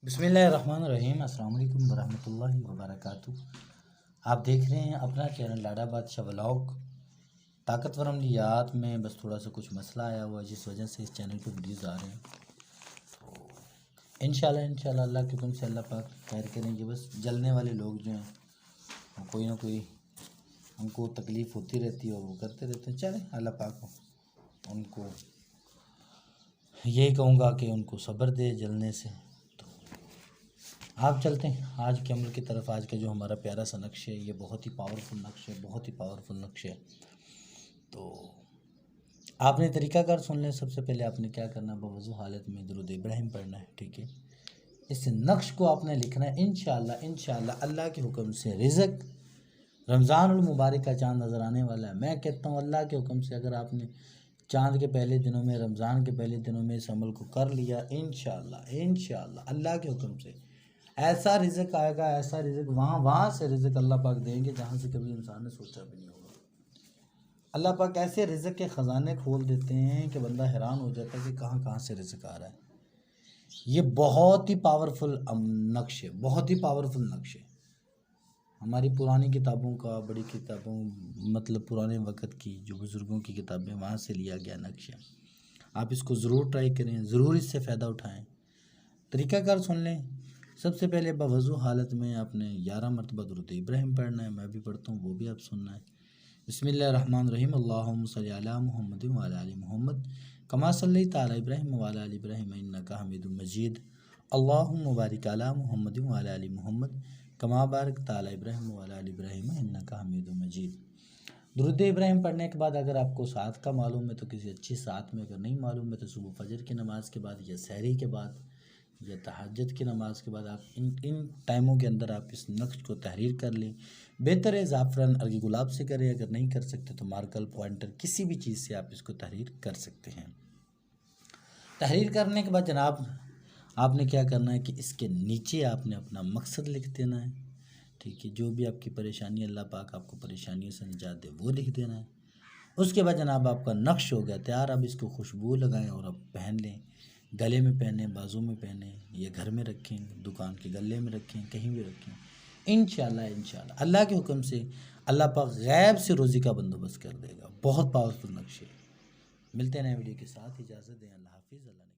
بسم اللہ الرحمن الرحیم۔ السلام علیکم ورحمۃ اللہ وبرکاتہ۔ آپ دیکھ رہے ہیں اپنا چینل لاڈا بادشاہ ولاگ۔ طاقتور عملیات میں بس تھوڑا سا کچھ مسئلہ آیا ہوا ہے جس وجہ سے اس چینل پہ ویڈیوز آ رہے ہیں۔ انشاءاللہ اللہ کے حکم سے اللہ پاک خیر کریں گے۔ بس جلنے والے لوگ جو ہیں کوئی نہ کوئی ان کو تکلیف ہوتی رہتی ہے اور وہ کرتے رہتے ہیں۔ چلیں اللہ پاک ان کو یہی کہوں گا کہ ان کو صبر دے جلنے سے۔ آپ چلتے ہیں آج کے عمل کی طرف۔ آج کا جو ہمارا پیارا سا نقش ہے یہ بہت ہی پاورفل نقش ہے، بہت ہی پاورفل نقش ہے۔ تو آپ نے طریقہ کار سن لیں۔ سب سے پہلے آپ نے کیا کرنا ہے، بوضو حالت میں درود ابراہیم پڑھنا ہے، ٹھیک ہے۔ اس نقش کو آپ نے لکھنا ہے۔ انشاءاللہ اللہ کے حکم سے رزق رمضان المبارک کا چاند نظر آنے والا ہے۔ میں کہتا ہوں اللہ کے حکم سے اگر آپ نے چاند کے پہلے دنوں میں، رمضان کے پہلے دنوں میں اس عمل کو کر لیا، انشاءاللہ اللہ کے حکم سے ایسا رزق آئے گا، ایسا رزق وہاں سے رزق اللہ پاک دیں گے جہاں سے کبھی انسان نے سوچا بھی نہیں ہوگا۔ اللہ پاک ایسے رزق کے خزانے کھول دیتے ہیں کہ بندہ حیران ہو جاتا ہے کہ کہاں سے رزق آ رہا ہے۔ یہ بہت ہی پاورفل نقش ہے، بہت ہی پاورفل نقش ہے۔ ہماری پرانی کتابوں کا، بڑی کتابوں مطلب پرانے وقت کی جو بزرگوں کی کتابیں، وہاں سے لیا گیا نقش ہے۔ آپ اس کو ضرور ٹرائی کریں، ضرور اس سے فائدہ اٹھائیں۔ طریقہ کار سن لیں۔ سب سے پہلے بوضو حالت میں آپ نے 11 مرتبہ درود ابراہیم پڑھنا ہے۔ میں بھی پڑھتا ہوں، وہ بھی آپ سننا ہے۔ بسم اللہ الرحمن الرحیم۔ اللہم صلی علی محمد وعلی آل محمد کما صلیت علی ابراہیم وعلی آل ابراہیم انک حمید مجید۔ اللہم بارک علی محمد وعلی آل محمد کما بارکت علی ابراہیم وعلی آل ابراہیم انک حمید مجید۔ درود ابراہیم پڑھنے کے بعد اگر آپ کو ساتھ کا معلوم ہے تو کسی اچھی ساتھ میں، اگر نہیں معلوم ہے تو صبح فجر کی نماز کے بعد یا سحری کے بعد یا تہجد کی نماز کے بعد آپ ان ٹائموں کے اندر آپ اس نقش کو تحریر کر لیں۔ بہتر ہے زعفران ارگی گلاب سے کریں، اگر نہیں کر سکتے تو مارکر پوائنٹر کسی بھی چیز سے آپ اس کو تحریر کر سکتے ہیں۔ تحریر کرنے کے بعد جناب آپ نے کیا کرنا ہے کہ اس کے نیچے آپ نے اپنا مقصد لکھ دینا ہے، ٹھیک ہے۔ جو بھی آپ کی پریشانی، اللہ پاک آپ کو پریشانیوں سے نجات دے، وہ لکھ دینا ہے۔ اس کے بعد جناب آپ کا نقش ہو گیا تیار۔ اب اس کو خوشبو لگائیں اور اب پہن لیں، گلے میں پہنیں، بازو میں پہنیں، یا گھر میں رکھیں، دکان کے گلے میں رکھیں، کہیں بھی رکھیں۔ انشاءاللہ اللہ کے حکم سے اللہ پاک غیب سے روزی کا بندوبست کر دے گا۔ بہت پاورفل نقش ہے۔ ملتے ہیں نئے ویڈیو کے ساتھ، اجازت دیں، اللہ حافظ۔ اللہ